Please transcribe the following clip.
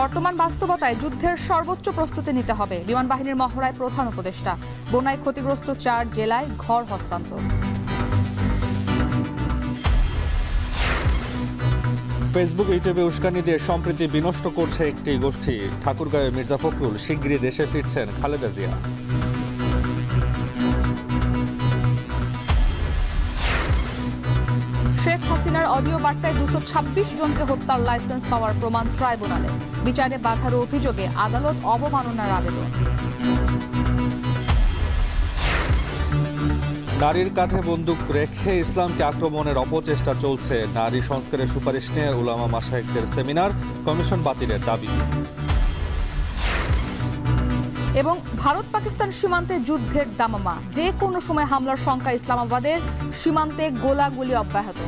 বর্তমান বাস্তবতায় যুদ্ধের সর্বোচ্চ প্রস্তুতি নিতে হবে, বিমান বাহিনীর মহড়ায় প্রধান উপদেষ্টা। বন্যায় ক্ষতিগ্রস্ত 4 জেলায় ঘর হস্তান্তর। ফেসবুক ইউটিউবে উস্কানি দিয়ে সম্প্রীতি বিনষ্ট করছে একটি গোষ্ঠী। ঠাকুরগাঁওয়ে মির্জা ফখরুল, শিগগিরই দেশে ফিরছেন খালেদা জিয়া। শেখ হাসিনার অডিও বার্তায় 226 জনকে হত্যার লাইসেন্স পাওয়ার প্রমাণ ট্রাইব্যুনালে। বিচারে বাধার অভিযোগে আদালত অবমাননার আবেদন। নারীর কাঁধে বন্দুক রেখে ইসলামকে আক্রমণের অপচেষ্টা চলছে। নারী সংস্কারের সুপারিশ নিয়ে উলামা মাশায়েখদের সেমিনার, কমিশন বাতিলের দাবি। এবং ভারত পাকিস্তান সীমান্তে যুদ্ধের দামামা, যে কোনো সময় হামলার শঙ্কা ইসলামাবাদের, সীমান্তে গোলাগুলি অব্যাহত।